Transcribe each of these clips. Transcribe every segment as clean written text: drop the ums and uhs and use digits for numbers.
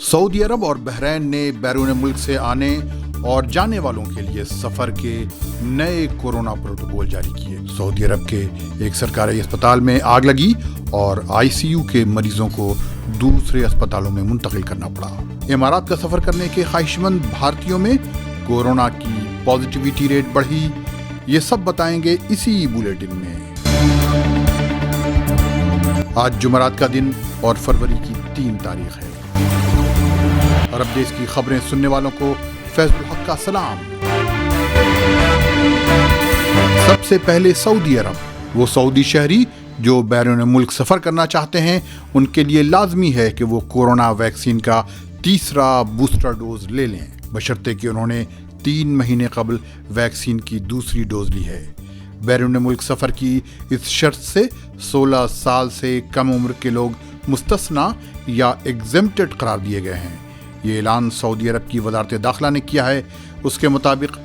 سعودی عرب اور بحرین نے بیرون ملک سے آنے اور جانے والوں کے لیے سفر کے نئے کورونا پروٹوکول جاری کیے۔ سعودی عرب کے ایک سرکاری اسپتال میں آگ لگی اور ICU کے مریضوں کو دوسرے اسپتالوں میں منتقل کرنا پڑا۔ امارات کا سفر کرنے کے خواہش مند بھارتیوں میں کورونا کی پازیٹیوٹی ریٹ بڑھی، یہ سب بتائیں گے اسی بلیٹن میں۔ آج جمعرات کا دن اور فروری کی 3 تاریخ ہے۔ عرب دیش کی خبریں سننے والوں کو فیض الحق کا سلام۔ سب سے پہلے سعودی عرب۔ وہ سعودی شہری جو بیرون ملک سفر کرنا چاہتے ہیں ان کے لیے لازمی ہے کہ وہ کورونا ویکسین کا تیسرا بوسٹر ڈوز لے لیں، بشرطے کہ انہوں نے 3 مہینے قبل ویکسین کی دوسری ڈوز لی ہے۔ بیرون ملک سفر کی اس شرط سے 16 سال سے کم عمر کے لوگ مستثنی یا ایگزمپٹڈ قرار دیے گئے ہیں۔ یہ اعلان سعودی عرب کی وزارت داخلہ نے کیا ہے۔ اس کے مطابق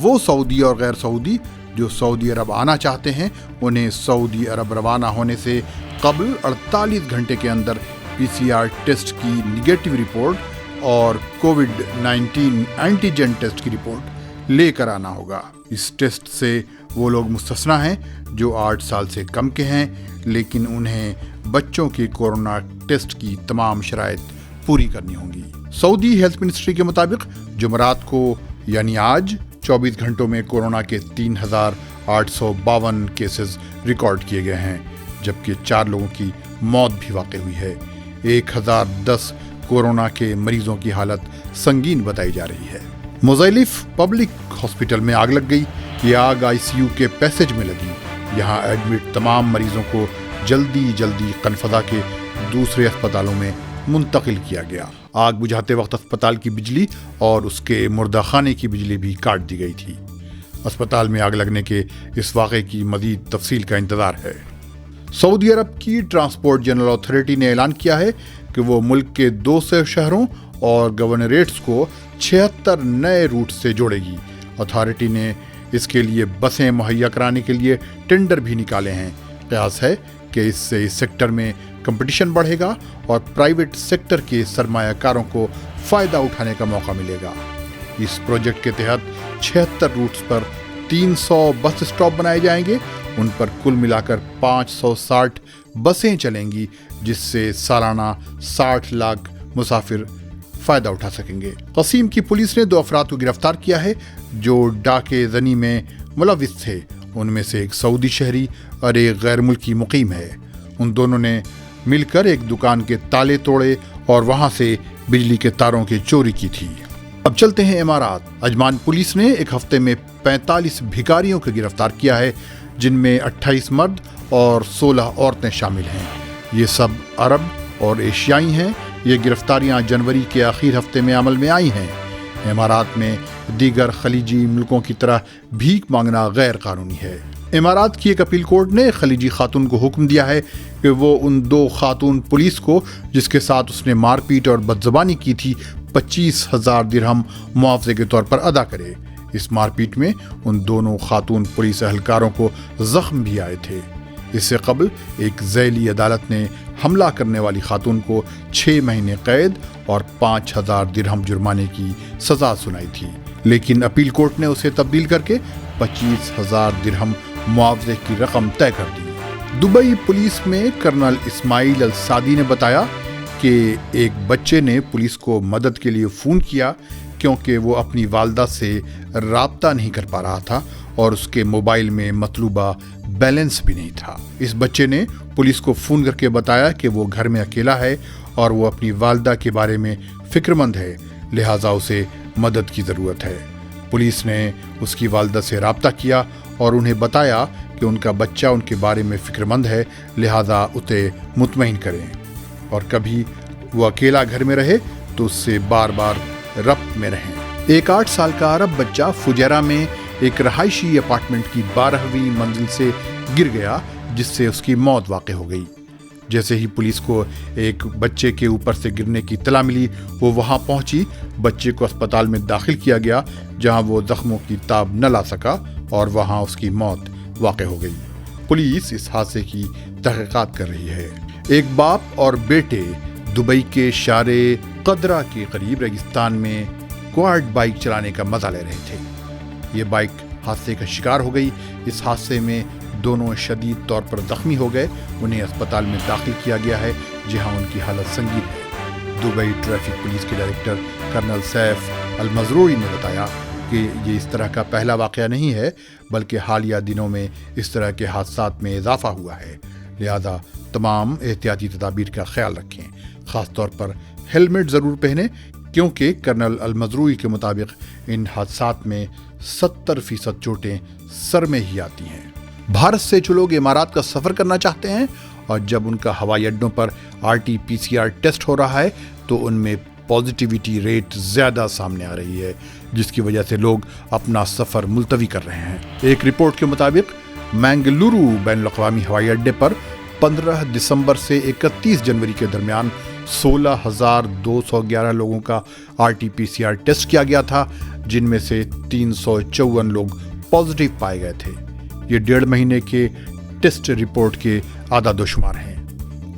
وہ سعودی اور غیر سعودی جو سعودی عرب آنا چاہتے ہیں انہیں سعودی عرب روانہ ہونے سے قبل 48 گھنٹے کے اندر PCR ٹیسٹ کی نگیٹو رپورٹ اور COVID-19 اینٹیجن ٹیسٹ کی رپورٹ لے کر آنا ہوگا۔ اس ٹیسٹ سے وہ لوگ مستثنی ہیں جو 8 سال سے کم کے ہیں، لیکن انہیں بچوں کے کورونا ٹیسٹ کی تمام شرائط پوری کرنی ہوں گی۔ سعودی ہیلتھ منسٹری کے مطابق جمعرات کو یعنی آج 24 گھنٹوں میں کورونا کے 3852 کیسز ریکارڈ کیے گئے ہیں، جبکہ 4 لوگوں کی موت بھی واقع ہوئی ہے۔ 1010 کورونا کے مریضوں کی حالت سنگین بتائی جا رہی ہے۔ مزیلف پبلک ہاسپٹل میں آگ لگ گئی۔ یہ آگ ICU کے پیسج میں لگی۔ یہاں ایڈمٹ تمام مریضوں کو جلدی قنفذہ کے دوسرے اسپتالوں میں منتقل کیا گیا۔ آگ بجھاتے وقت اسپتال کی بجلی اور اس کے مردہ خانے کی بجلی بھی کاٹ دی گئی تھی۔ اسپتال میں آگ لگنے کے اس واقعے کی مزید تفصیل کا انتظار ہے۔ سعودی عرب کی ٹرانسپورٹ جنرل اتھارٹی نے اعلان کیا ہے کہ وہ ملک کے 200 شہروں اور گورنریٹس کو 76 نئے روٹ سے جوڑے گی۔ اتھارٹی نے اس کے لیے بسیں مہیا کرانے کے لیے ٹینڈر بھی نکالے ہیں۔ قیاس ہے کہ اس سے اس سیکٹر میں کمپٹیشن بڑھے گا اور پرائیویٹ سیکٹر کے سرمایہ کاروں کو فائدہ اٹھانے کا موقع ملے گا۔ اس پروجیکٹ کے تحت 76 روٹس پر 300 بس اسٹاپ بنائے جائیں گے۔ ان پر کل ملا کر 560 بسیں چلیں گی، جس سے سالانہ 60 لاکھ مسافر فائدہ اٹھا سکیں گے۔ قصیم کی پولیس نے 2 افراد کو گرفتار کیا ہے جو ڈاکے زنی میں ملوث تھے۔ ان میں سے ایک سعودی شہری اور ایک غیر ملکی مقیم ہے۔ ان دونوں نے مل کر ایک دکان کے تالے توڑے اور وہاں سے بجلی کے تاروں کی چوری کی تھی۔ اب چلتے ہیں امارات۔ عجمان پولیس نے ایک ہفتے میں 45 بھکاریوں کو گرفتار کیا ہے، جن میں 28 مرد اور 16 عورتیں شامل ہیں۔ یہ سب عرب اور ایشیائی ہیں۔ یہ گرفتاریاں جنوری کے آخر ہفتے میں عمل میں آئی ہیں۔ امارات میں دیگر خلیجی ملکوں کی طرح بھیک مانگنا غیر قانونی ہے۔ امارات کی ایک اپیل کورٹ نے خلیجی خاتون کو حکم دیا ہے کہ وہ ان 2 خاتون پولیس کو جس کے ساتھ اس نے مار پیٹ اور بدزبانی کی تھی 25,000 درہم معاوضے کے طور پر ادا کرے۔ اس مار پیٹ میں ان دونوں خاتون پولیس اہلکاروں کو زخم بھی آئے تھے۔ اس سے قبل ایک ذیلی عدالت نے حملہ کرنے والی خاتون کو 6 مہینے قید اور 5,000 درہم جرمانے کی سزا سنائی تھی، لیکن اپیل کورٹ نے اسے تبدیل کر کے 25,000 درہم معاوضے کی رقم طے کر دی۔ دبئی پولیس میں کرنل اسماعیل السادی نے بتایا کہ ایک بچے نے پولیس کو مدد کے لیے فون کیا کیونکہ وہ اپنی والدہ سے رابطہ نہیں کر پا رہا تھا اور اس کے موبائل میں مطلوبہ بیلنس بھی نہیں تھا۔ اس بچے نے پولیس کو فون کر کے بتایا کہ وہ گھر میں اکیلا ہے اور وہ اپنی والدہ کے بارے میں فکر مند ہے، لہٰذا اسے مدد کی ضرورت ہے۔ پولیس نے اس کی والدہ سے رابطہ کیا اور انہیں بتایا کہ ان کا بچہ ان کے بارے میں فکر مند ہے، لہٰذا اسے مطمئن کریں اور کبھی وہ اکیلا گھر میں رہے تو اس سے بار بار ربط میں رہیں۔ ایک 8 سال کا عرب بچہ فجیرہ میں ایک رہائشی اپارٹمنٹ کی 12ویں منزل سے گر گیا، جس سے اس کی موت واقع ہو گئی۔ जैसे ही पुलिस को एक बच्चे के ऊपर से गिरने की इत्तला मिली, वो वहां पहुंची। बच्चे को अस्पताल में दाखिल किया गया, जहां वो जख्मों की ताब न ला सका और वहां उसकी मौत वाक़ हो गई। पुलिस इस हादसे की तहकीकात कर रही है। एक बाप और बेटे दुबई के शारे कदरा के करीब रेगिस्तान में क्वाड बाइक चलाने का मजा ले रहे थे। ये बाइक हादसे का शिकार हो गई। इस हादसे में दोनों शदीद तौर पर जख्मी हो गए। उन्हें अस्पताल में दाखिल किया गया है, जहां उनकी हालत संगीन है। दुबई ट्रैफिक पुलिस के डायरेक्टर कर्नल सैफ अल मजरूई ने बताया कि ये इस तरह का पहला वाक़या नहीं है, बल्कि हालिया दिनों में इस तरह के हादसात में इजाफा हुआ है। लिहाजा तमाम एहतियाती तदाबीर का ख्याल रखें, ख़ास तौर पर हेलमेट ज़रूर पहने, क्योंकि कर्नल अल मजरूई के मुताबिक इन हादसात में 70% चोटें सर में ही आती हैं। भारत से जो लोग इमारात का सफ़र करना चाहते हैं और जब उनका हवाई अड्डों पर RT-PCR टेस्ट हो रहा है तो उनमें पॉजिटिविटी रेट ज़्यादा सामने आ रही है, जिसकी वजह से लोग अपना सफ़र मुलतवी कर रहे हैं। एक रिपोर्ट के मुताबिक मैंगलुरु बैनुल-अक़वामी हवाई अड्डे पर 15 दिसंबर से 31 जनवरी के दरमियान 16,211 लोगों का RT-PCR टेस्ट किया गया था, जिनमें से 354 लोग पॉजिटिव पाए गए थे। ये 1.5 महीने के टेस्ट रिपोर्ट के आदादोशुमार हैं।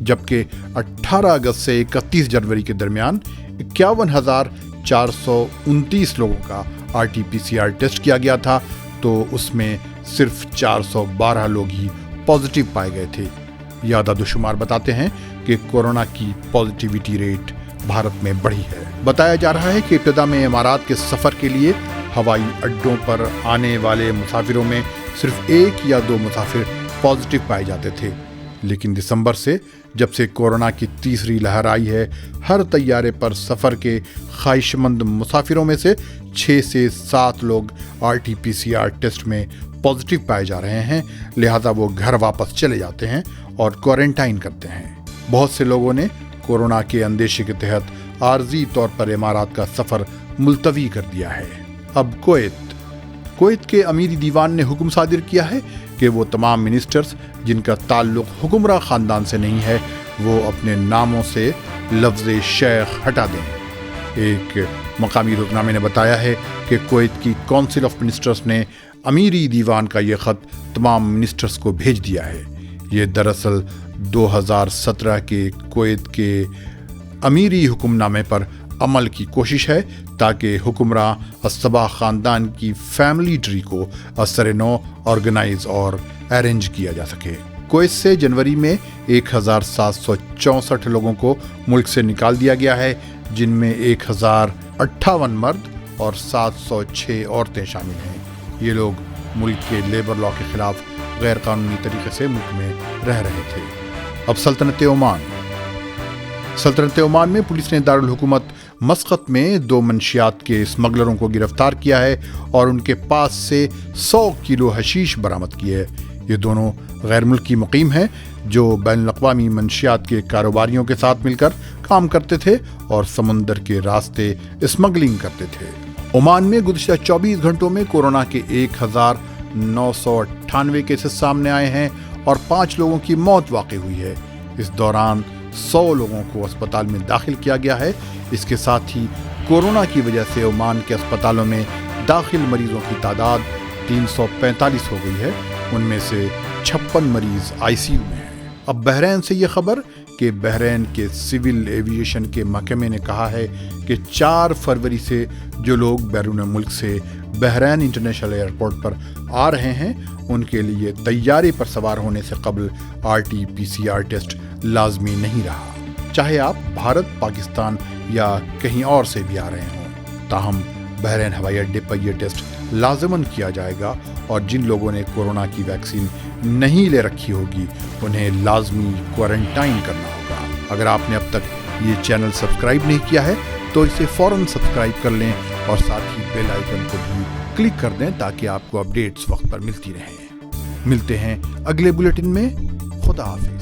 जबकि 18 अगस्त से 31 जनवरी के दरमियान 51,429 लोगों का RT-PCR टेस्ट किया गया था, तो उसमें सिर्फ 412 लोग ही पॉजिटिव पाए गए थे। ये आदादोशुमार बताते हैं कि कोरोना की पॉजिटिविटी रेट भारत में बढ़ी है। बताया जा रहा है कि इब्तिदा में इमारात के सफ़र के लिए हवाई अड्डों पर आने वाले मुसाफिरों में सिर्फ 1 या 2 मुसाफिर पॉजिटिव पाए जाते थे, लेकिन दिसंबर से जब से कोरोना की तीसरी लहर आई है, हर तैयारे पर सफ़र के ख्वाहिशमंद मुसाफिरों में से 6 से 7 लोग RT-PCR टेस्ट में पॉजिटिव पाए जा रहे हैं। लिहाजा वो घर वापस चले जाते हैं और क्वारंटाइन करते हैं। बहुत से लोगों ने कोरोना के अंदेशे के तहत आर्जी तौर पर इमारात का सफ़र मुलतवी कर दिया है। अब कुवैत के अमीरी दीवान ने हुक्म सादिर किया है कि वो तमाम मिनिस्टर्स जिनका ताल्लुक हुक्मरान ख़ानदान से नहीं है, वो अपने नामों से लफ्ज़ शेख हटा दें। एक मकामी रुकनामे ने बताया है कि कुवैत की काउंसिल ऑफ मिनिस्टर्स ने अमीरी दीवान का ये ख़त तमाम मिनिस्टर्स को भेज दिया है। ये दरअसल 2017 के कुवैत के अमीरी हुक्मनामे पर अमल की कोशिश है, ताकि हुक्मरान अस्सबाह ख़ानदान की फैमिली ट्री को असर नौ ऑर्गेनाइज और अरेंज किया जा सके। कुवैत से जनवरी में 1764 लोगों को मुल्क से निकाल दिया गया है, जिनमें 1058 मर्द और 706 औरतें शामिल हैं। ये लोग मुल्क के लेबर लॉ के खिलाफ गैर कानूनी तरीके से मुल्क में रह रहे थे। अब सल्तनत ओमान में पुलिस ने दारुल हुकूमत मस्कत में 2 मंशियात के स्मगलरों को गिरफ्तार किया है और उनके पास से 100 किलो हशीश बरामद की है। ये दोनों गैर मुल्की मुकीम हैं जो बैनुल-अक़वामी मंशियात के कारोबारियों के साथ मिलकर काम करते थे और समुंदर के रास्ते स्मगलिंग करते थे। ओमान में गुज़िश्ता 24 घंटों में कोरोना के 1998 केसेस सामने आए हैं और 5 लोगों की मौत वाक़ हुई है। इस दौरान 100 लोगों को अस्पताल में दाखिल किया गया है। इसके साथ ही कोरोना की वजह से ओमान के अस्पतालों में दाखिल मरीजों की तादाद 345 हो गई है। उनमें से 56 मरीज ICU में हैं। अब बहरीन से ये खबर कि बहरीन के सिविल एविएशन के महकमे ने कहा है कि 4 फरवरी से जो लोग बैरून मुल्क से बहरीन इंटरनेशनल एयरपोर्ट पर आ रहे हैं, उनके लिए तैयारी पर सवार होने से कबल RT-PCR टेस्ट लाजमी नहीं रहा, चाहे आप भारत, पाकिस्तान या कहीं और से भी आ रहे हों। ताहम बहरीन हवाई अड्डे पर यह टेस्ट लाजमन किया जाएगा और जिन लोगों ने कोरोना की वैक्सीन नहीं ले रखी होगी उन्हें लाजमी क्वारंटाइन करना होगा। अगर आपने अब तक ये चैनल सब्सक्राइब नहीं किया है तो इसे फ़ौरन सब्सक्राइब कर लें और साथ ही बेल आइकन को भी क्लिक कर दें ताकि आपको अपडेट्स वक्त पर मिलती रहें। मिलते हैं अगले बुलेटिन में। खुदा हाफिज़।